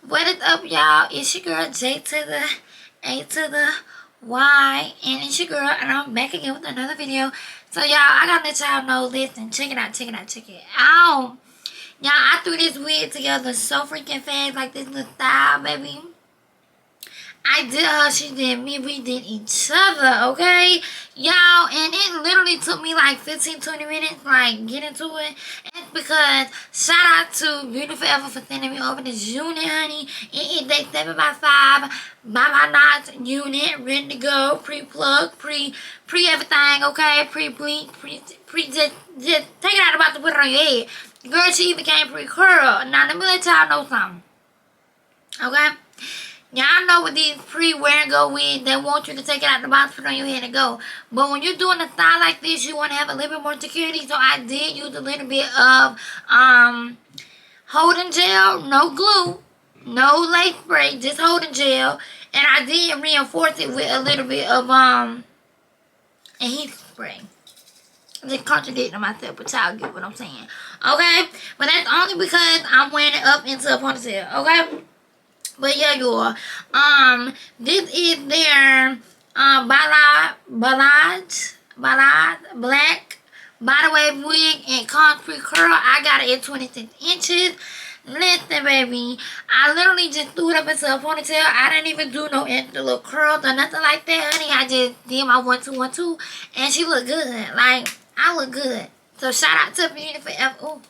What is up, y'all? It's your girl J to the A to the Y, and it's your girl, and I'm back again with another video. So, y'all, I gotta let y'all know, listen, check it out. Y'all, I threw this wig together so freaking fast, like this little style, baby. I did her, she did me, we did each other, okay? Y'all, and it literally took me like 15-20 minutes, like, get into it. And it's because, shout out to Beauty Forever for sending me over this unit, honey. It is day 7x5, by knots unit, ready to go, pre-plug, pre-everything, okay? Pre-bleach, just take it out about to put it on your head. Girl, she even came pre-curl. Now, let me let y'all know something, okay? Y'all know with these pre-wear and go wigs, they want you to take it out the box, put it on your head and go. But when you're doing a style like this, you want to have a little bit more security. So I did use a little bit of holding gel, no glue, no lace spray, just holding gel. And I did reinforce it with a little bit of adhesive spray. I'm just contradicting myself, but y'all get what I'm saying. Okay? But that's only because I'm wearing it up into a ponytail. Okay? But yeah, y'all. This is their Balayage black body wave wig and concrete curl. I got it at 26 inches. Listen, baby, I literally just threw it up into a ponytail. I didn't even do no extra little curls or nothing like that, honey. I just did my 1-2-1-2, and she looked good. Like, I look good. So shout out to Beauty Forever. Ooh.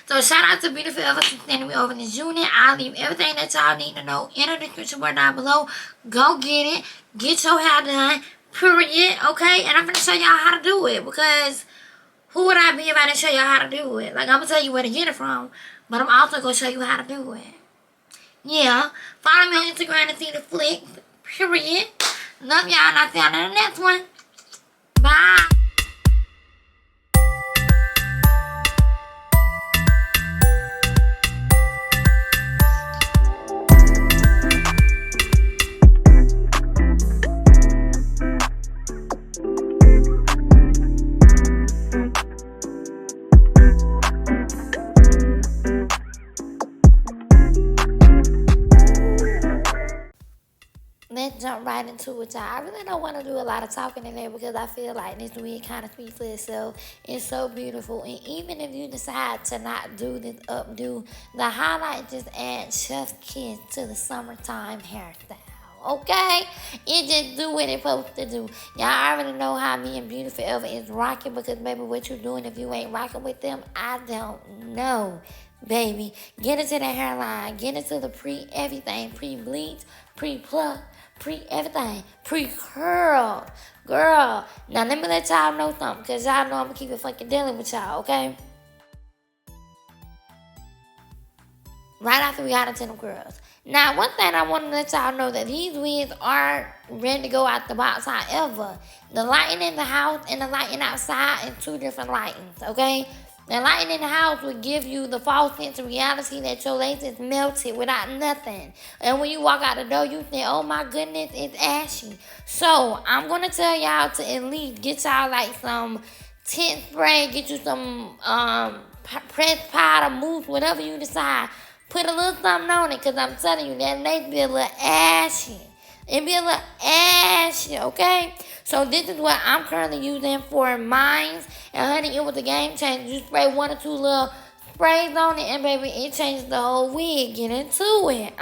So shout out to Beauty Forever for sending me over this unit. I'll leave everything that y'all need to know in the description bar down below. Go get it. Get your hair done. Period. Okay? And I'm going to show y'all how to do it. Because who would I be if I didn't show y'all how to do it? Like, I'm going to tell you where to get it from. But I'm also going to show you how to do it. Yeah. Follow me on Instagram to see the flicks. Period. Love y'all. And I'll see y'all in the next one. Bye. Let's jump right into it, y'all. I really don't want to do a lot of talking in there because I feel like this wig kind of speaks for itself. It's so beautiful. And even if you decide to not do this updo, the highlight just adds chef's kiss to the summertime hairstyle. Okay? It just do what it's supposed to do. Y'all already know how me and Beauty Forever is rocking because, baby, what you doing if you ain't rocking with them, I don't know. Baby, get into the hairline. Get into the pre-everything. Pre-bleach, pre-pluck, pre-everything, pre-curl. Girl, now let me let y'all know something, because y'all know I'm going to keep it fucking dealing with y'all, okay? Right after we got into them curls. Now, one thing I want to let y'all know that these wigs aren't ready to go out the box. However, the lighting in the house and the lighting outside is two different lightings, okay? The lighting in the house will give you the false sense of reality that your lace is melted without nothing. And when you walk out the door, you think, oh my goodness, it's ashy. So, I'm going to tell y'all to at least get y'all like some tint spray, get you some pressed powder, mousse, whatever you decide. Put a little something on it, because I'm telling you, that lace be a little ashy. It be a little ashy, okay? So this is what I'm currently using for mine. And honey, it was a game changer. You spray 1 or 2 little sprays on it, and baby, it changes the whole wig. Get into it.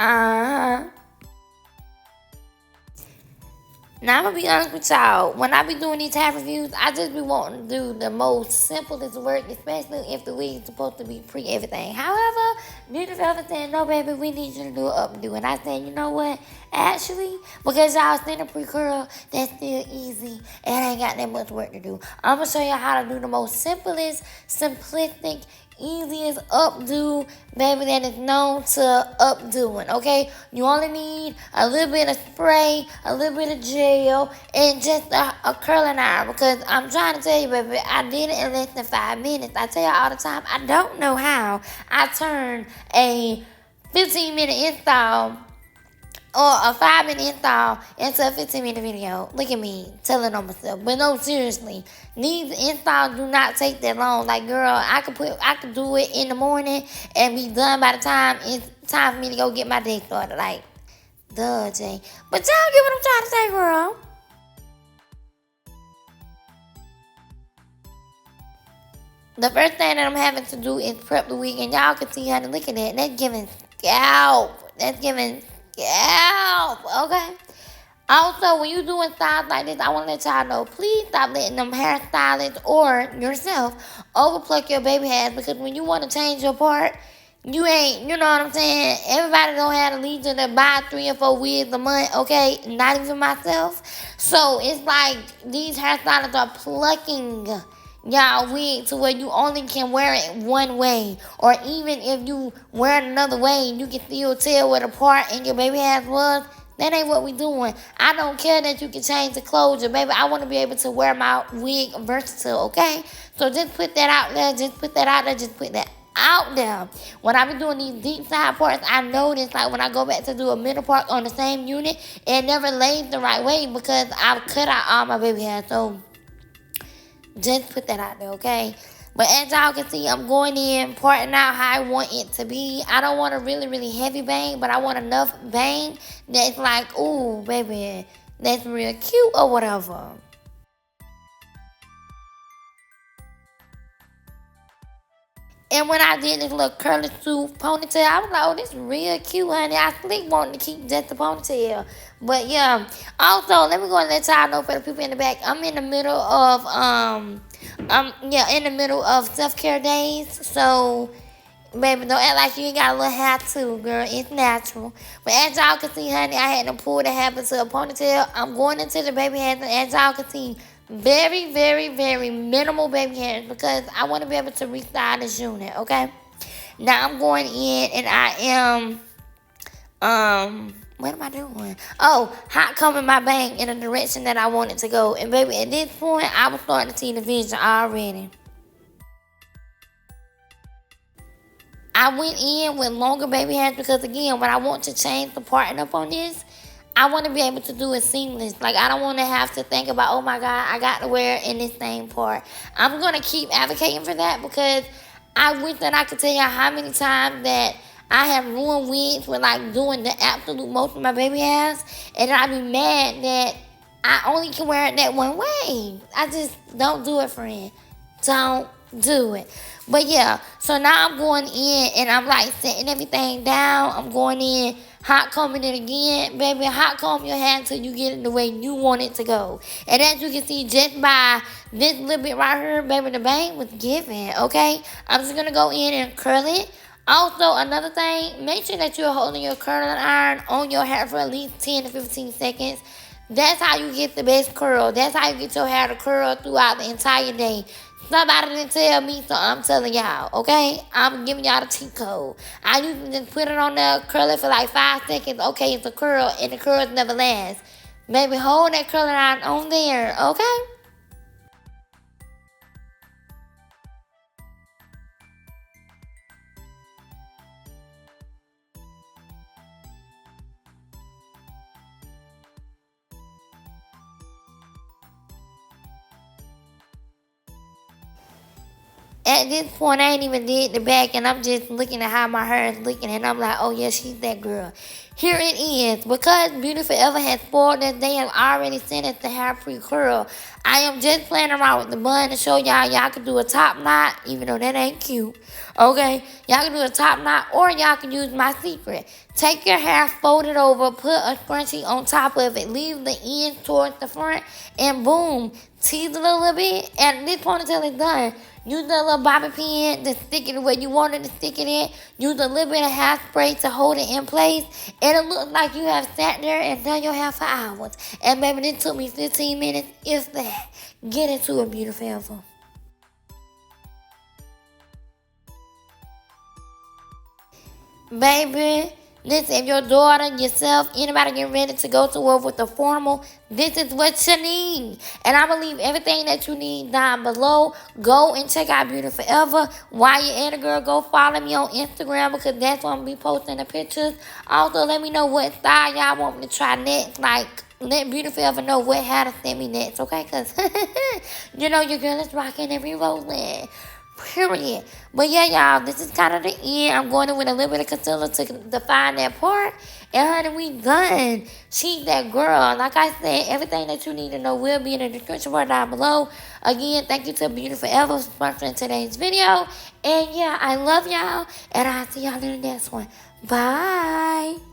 Now, I'm going to be honest with y'all. When I be doing these hair reviews, I just be wanting to do the most simplest work, especially if the wig is supposed to be pre-everything. However, Beauty Forever said, no, baby, we need you to do an updo. And I said, you know what? Actually, because y'all seen a pre-curl, that's still easy. And I ain't got that much work to do. I'm going to show y'all how to do the most simplest, simplistic, easiest updo, baby, that is known to updoing, okay? You only need a little bit of spray, a little bit of gel, and just a curling iron, because I'm trying to tell you, baby, I did it in less than 5 minutes. I tell you all the time, I don't know how I turned a 15-minute install or a 5-minute install into a 15-minute video. Look at me telling on myself. But no, seriously, these installs do not take that long. Like, girl, I could do it in the morning and be done by the time it's time for me to go get my day started. Like, duh, Jay. But y'all get what I'm trying to say, girl. The first thing that I'm having to do is prep the wig, and y'all can see, honey, look at that. That's giving scalp. That's giving scalp, okay? Also, when you're doing styles like this, I want to let y'all know, please stop letting them hairstylists or yourself overpluck your baby hairs, because when you want to change your part, you ain't, you know what I'm saying? Everybody don't have the leisure to buy 3 or 4 wigs a month, okay? Not even myself. So, it's like these hairstylists are plucking y'all wig to where you only can wear it one way, or even if you wear it another way, you can still tell where the part in your baby hairs was. That ain't what we doing. I don't care that you can change the closure, baby. I want to be able to wear my wig versatile, okay? So just put that out there. Just put that out there. Just put that out there. When I be doing these deep side parts, I notice, like, when I go back to do a middle part on the same unit, it never lays the right way because I've cut out all my baby hairs. So just put that out there, okay? But as y'all can see, I'm going in, parting out how I want it to be. I don't want a really, really heavy bang, but I want enough bang that's like, ooh, baby, that's real cute or whatever. And when I did this little curly swoop ponytail, I was like, oh, this is real cute, honey. I sleep wanting to keep just the ponytail. But yeah, also, let me go and let y'all know for the people in the back, I'm in the middle of, in the middle of self-care days. So, baby, don't act like you ain't got a little hair too, girl. It's natural. But as y'all can see, honey, I had to pull the hair into a ponytail. I'm going into the baby hairs, and as y'all can see, very, very, very minimal baby hairs because I want to be able to restyle this unit, okay? Now I'm going in and I am, what am I doing? Oh, hot combing my bang in the direction that I want it to go. And baby, at this point, I was starting to see the vision already. I went in with longer baby hairs because, again, when I want to change the parting up on this, I want to be able to do it seamless. Like, I don't want to have to think about, oh, my God, I got to wear it in this same part. I'm going to keep advocating for that because I wish that I could tell y'all how many times that I have ruined wigs with, like, doing the absolute most of my baby hairs. And I'd be mad that I only can wear it that one way. I just don't do it, friend. Don't do it. But, yeah, so now I'm going in and I'm, like, setting everything down. I'm going in, hot combing it again. Baby, hot comb your hair until you get it the way you want it to go. And as you can see, just by this little bit right here, baby, the bang was given, okay? I'm just going to go in and curl it. Also, another thing, make sure that you're holding your curling iron on your hair for at least 10 to 15 seconds. That's how you get the best curl. That's how you get your hair to curl throughout the entire day. Somebody didn't tell me, so I'm telling y'all, okay? I'm giving y'all the cheat code. I usually just put it on there, curl it for like 5 seconds. Okay, it's a curl, and the curls never last. Baby, hold that curling iron on there, okay? At this point, I ain't even did the back, and I'm just looking at how my hair is looking, and I'm like, oh, yeah, she's that girl. Here it is. Because Beauty Forever has spoiled us, they have already sent us the hair pre-curl. I am just playing around with the bun to show y'all can do a top knot, even though that ain't cute. Okay? Y'all can do a top knot, or y'all can use my secret. Take your hair, fold it over, put a scrunchie on top of it, leave the ends towards the front, and boom, tease it a little bit, and this ponytail is done. Use a little bobby pin to stick it where you wanted to stick it in. Use a little bit of hairspray to hold it in place. It'll look like you have sat there and done your hair for hours. And baby, this took me 15 minutes, if that. Get into it, Beauty Forever. Baby, Listen, if your daughter, yourself, anybody getting ready to go to war with a formal, this is what you need. And I believe everything that you need down below. Go and check out Beauty Forever. While you're at it, girl, go follow me on Instagram because that's where I'm going to be posting the pictures. Also, let me know what style y'all want me to try next. Like, let Beauty Forever know what how to send me next, okay? Because, you know, your girl is rocking every rolling. Period. But yeah, y'all, this is kind of the end. I'm going in with a little bit of concealer to define that part. And honey, we done. She's that girl. Like I said, everything that you need to know will be in the description bar down below. Again, thank you to Beauty Forever for sponsoring today's video. And yeah, I love y'all. And I'll see y'all in the next one. Bye.